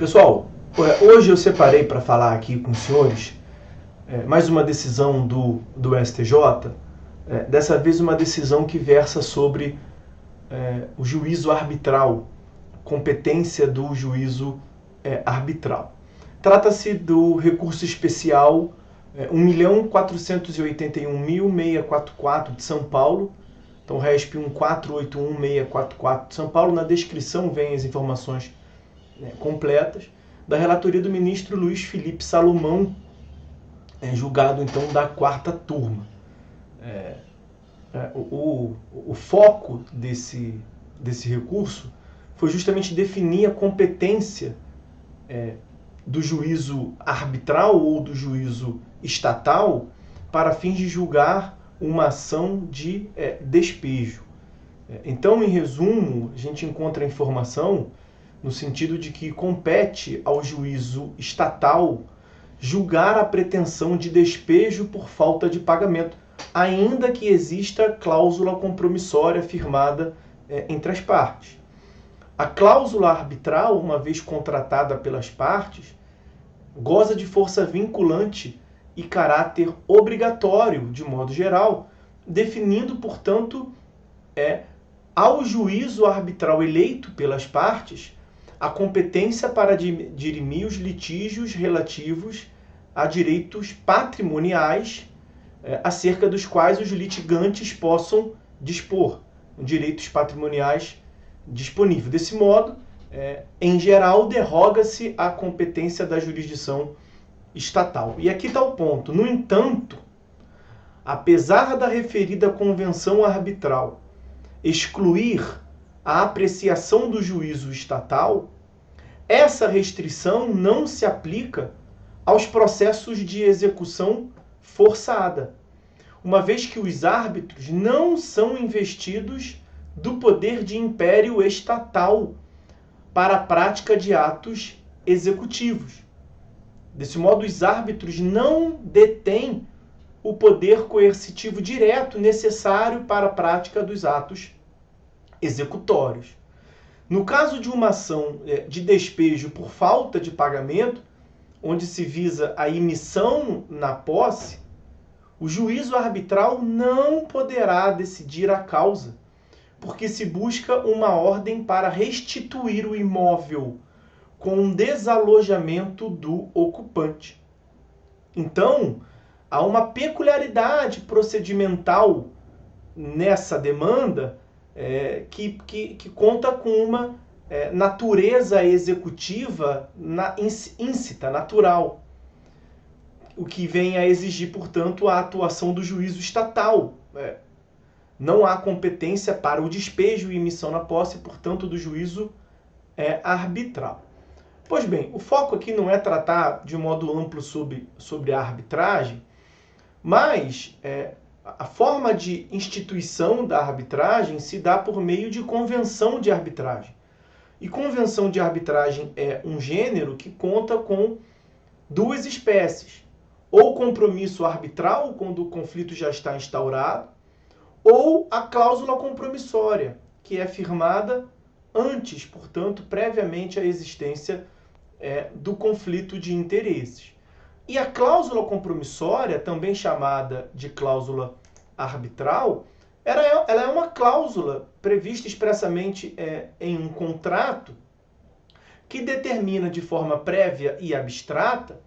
Pessoal, hoje eu separei para falar aqui com os senhores mais uma decisão do STJ, dessa vez uma decisão que versa sobre o juízo arbitral, competência do juízo arbitral. Trata-se do recurso especial 1.481.644 de São Paulo, então RESP 1.481.644 de São Paulo. Na descrição vem as informações completas, da relatoria do ministro Luiz Felipe Salomão, julgado então da quarta turma. O foco desse recurso foi justamente definir a competência do juízo arbitral ou do juízo estatal para fins de julgar uma ação de despejo. Então, em resumo, a gente encontra a informação no sentido de que compete ao juízo estatal julgar a pretensão de despejo por falta de pagamento, ainda que exista cláusula compromissória firmada entre as partes. A cláusula arbitral, uma vez contratada pelas partes, goza de força vinculante e caráter obrigatório, de modo geral, definindo, portanto, ao juízo arbitral eleito pelas partes a competência para dirimir os litígios relativos a direitos patrimoniais acerca dos quais os litigantes possam dispor, direitos patrimoniais disponíveis. Desse modo, em geral, derroga-se a competência da jurisdição estatal. E aqui está o ponto. No entanto, apesar da referida convenção arbitral excluir a apreciação do juízo estatal, essa restrição não se aplica aos processos de execução forçada, uma vez que os árbitros não são investidos do poder de império estatal para a prática de atos executivos. Desse modo, os árbitros não detêm o poder coercitivo direto necessário para a prática dos atos executórios. No caso de uma ação de despejo por falta de pagamento, onde se visa a imissão na posse, o juízo arbitral não poderá decidir a causa, porque se busca uma ordem para restituir o imóvel com desalojamento do ocupante. Então, há uma peculiaridade procedimental nessa demanda que conta com uma natureza executiva íncita, natural, o que vem a exigir, portanto, a atuação do juízo estatal. Não há competência para o despejo e emissão na posse, portanto, do juízo arbitral. Pois bem, o foco aqui não é tratar de um modo amplo sobre a arbitragem, mas a forma de instituição da arbitragem se dá por meio de convenção de arbitragem. E convenção de arbitragem é um gênero que conta com duas espécies: ou compromisso arbitral, quando o conflito já está instaurado, ou a cláusula compromissória, que é firmada antes, portanto, previamente à existência do conflito de interesses. E a cláusula compromissória, também chamada de cláusula arbitral, ela é uma cláusula prevista expressamente em um contrato que determina de forma prévia e abstrata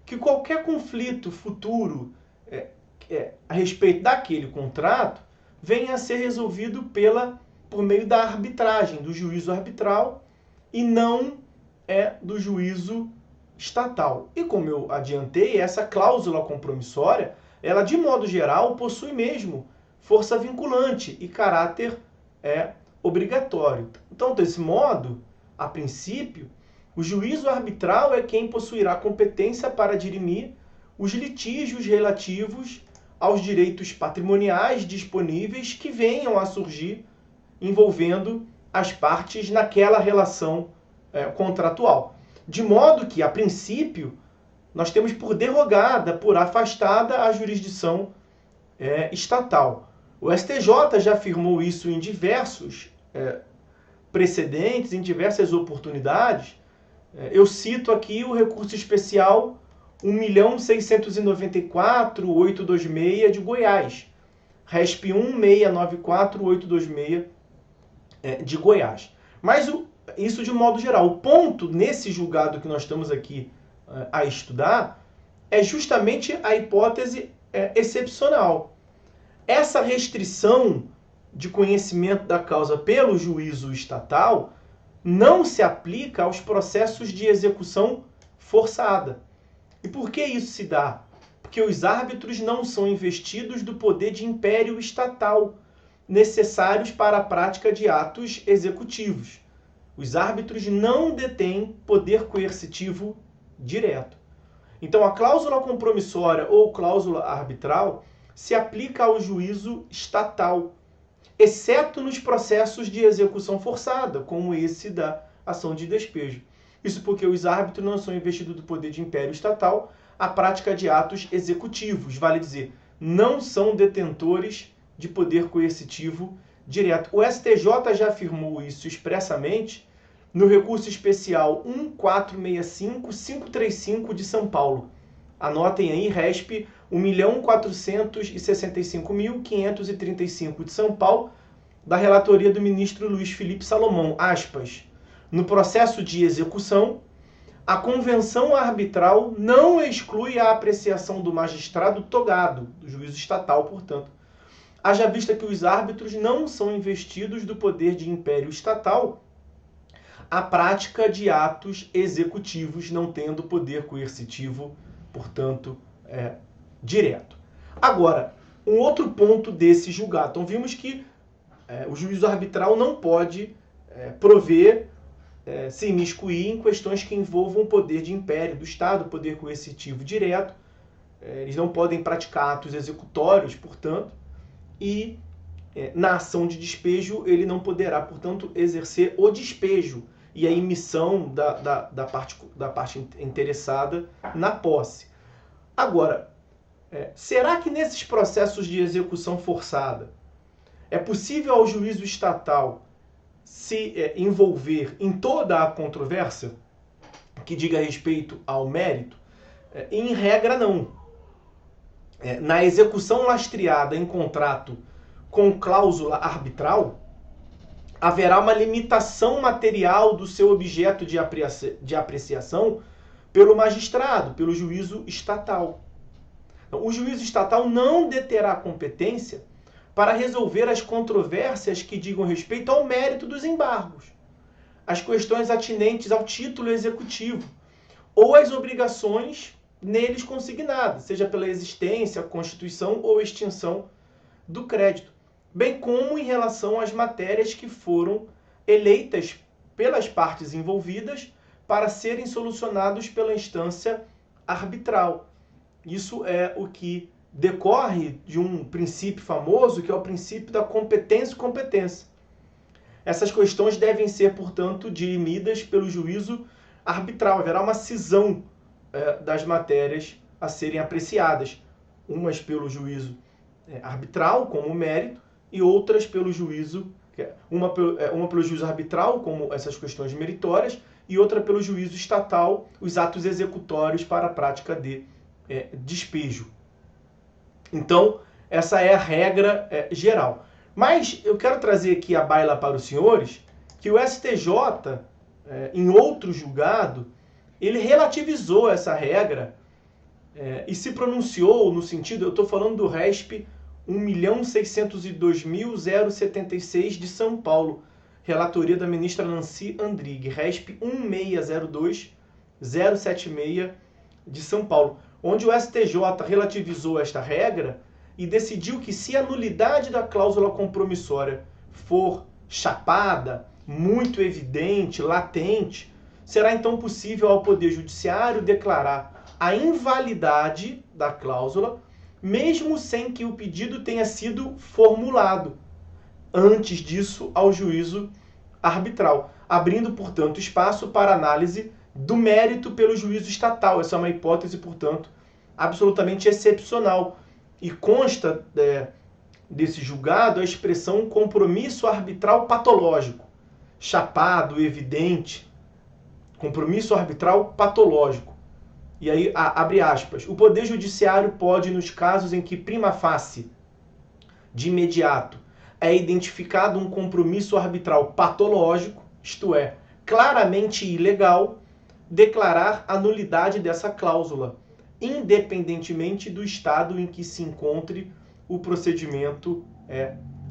que qualquer conflito futuro a respeito daquele contrato venha a ser resolvido por meio da arbitragem, do juízo arbitral, e não do juízo estatal. E como eu adiantei, essa cláusula compromissória, ela de modo geral possui mesmo força vinculante e caráter obrigatório. Então, desse modo, a princípio, o juízo arbitral é quem possuirá competência para dirimir os litígios relativos aos direitos patrimoniais disponíveis que venham a surgir envolvendo as partes naquela relação contratual. De modo que, a princípio, nós temos por derrogada, por afastada, a jurisdição estatal. O STJ já afirmou isso em diversos precedentes, em diversas oportunidades, Eu cito aqui o recurso especial 1.694.826 de Goiás, RESP 1.694.826 de Goiás. Mas isso de um modo geral. O ponto nesse julgado que nós estamos aqui a estudar é justamente a hipótese excepcional. Essa restrição de conhecimento da causa pelo juízo estatal não se aplica aos processos de execução forçada. E por que isso se dá? Porque os árbitros não são investidos do poder de império estatal necessários para a prática de atos executivos. Os árbitros não detêm poder coercitivo direto. Então, a cláusula compromissória ou cláusula arbitral se aplica ao juízo estatal, exceto nos processos de execução forçada, como esse da ação de despejo. Isso porque os árbitros não são investidos do poder de império estatal à prática de atos executivos, vale dizer, não são detentores de poder coercitivo direto. O STJ já afirmou isso expressamente no recurso especial 1465535 de São Paulo. Anotem aí, RESP 1.465.535 de São Paulo, da relatoria do ministro Luiz Felipe Salomão, aspas, no processo de execução, a convenção arbitral não exclui a apreciação do magistrado togado, do juízo estatal, portanto, haja vista que os árbitros não são investidos do poder de império estatal à prática de atos executivos, não tendo poder coercitivo, portanto, direto. Agora, um outro ponto desse julgado. Então, vimos que o juízo arbitral não pode prover, se imiscuir em questões que envolvam o poder de império do Estado, poder coercitivo direto. Eles não podem praticar atos executórios, portanto, e na ação de despejo ele não poderá, portanto, exercer o despejo e a emissão da parte interessada na posse. Agora, será que nesses processos de execução forçada é possível ao juízo estatal se envolver em toda a controvérsia que diga respeito ao mérito? Em regra, não. Na execução lastreada em contrato com cláusula arbitral, haverá uma limitação material do seu objeto de apreciação pelo magistrado, pelo juízo estatal. Então, o juízo estatal não deterá competência para resolver as controvérsias que digam respeito ao mérito dos embargos, as questões atinentes ao título executivo ou as obrigações neles consignadas, seja pela existência, constituição ou extinção do crédito, bem como em relação às matérias que foram eleitas pelas partes envolvidas para serem solucionados pela instância arbitral. Isso é o que decorre de um princípio famoso, que é o princípio da competência e competência. Essas questões devem ser, portanto, dirimidas pelo juízo arbitral. Haverá uma cisão das matérias a serem apreciadas, umas pelo juízo arbitral, como mérito, e outras pelo juízo, uma pelo juízo arbitral, como essas questões meritórias, e outra pelo juízo estatal, os atos executórios para a prática de despejo. Então, essa é a regra geral. Mas eu quero trazer aqui à baila para os senhores que o STJ, em outro julgado, ele relativizou essa regra e se pronunciou no sentido, eu estou falando do RESP 1.602.076 de São Paulo, relatoria da ministra Nancy Andrighi, RESP 1.602.076 de São Paulo, onde o STJ relativizou esta regra e decidiu que se a nulidade da cláusula compromissória for chapada, muito evidente, latente, será então possível ao Poder Judiciário declarar a invalidade da cláusula, mesmo sem que o pedido tenha sido formulado, antes disso ao juízo arbitral, abrindo, portanto, espaço para análise do mérito pelo juízo estatal. Essa é uma hipótese, portanto, absolutamente excepcional. E consta desse julgado a expressão compromisso arbitral patológico, chapado, evidente, compromisso arbitral patológico. E aí, abre aspas, o Poder Judiciário pode, nos casos em que prima facie, de imediato, é identificado um compromisso arbitral patológico, isto é, claramente ilegal, declarar a nulidade dessa cláusula, independentemente do estado em que se encontre o procedimento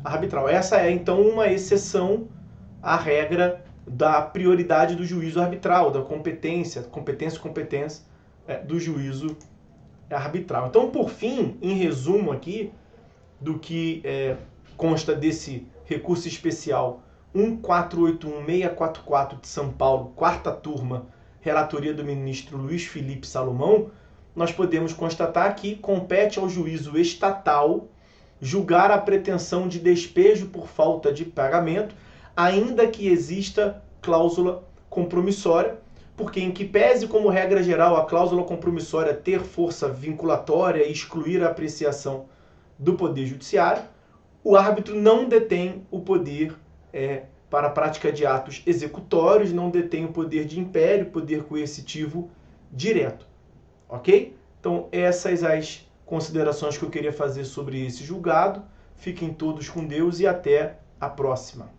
arbitral. Essa é, então, uma exceção à regra da prioridade do juízo arbitral, da competência do juízo arbitral. Então, por fim, em resumo aqui, do que consta desse recurso especial 1481644 de São Paulo, quarta turma, relatoria do ministro Luiz Felipe Salomão, nós podemos constatar que compete ao juízo estatal julgar a pretensão de despejo por falta de pagamento, ainda que exista cláusula compromissória, porque em que pese como regra geral a cláusula compromissória ter força vinculatória e excluir a apreciação do Poder Judiciário, o árbitro não detém o poder para a prática de atos executórios, não detém o poder de império, poder coercitivo direto. Ok? Então, essas as considerações que eu queria fazer sobre esse julgado. Fiquem todos com Deus e até a próxima.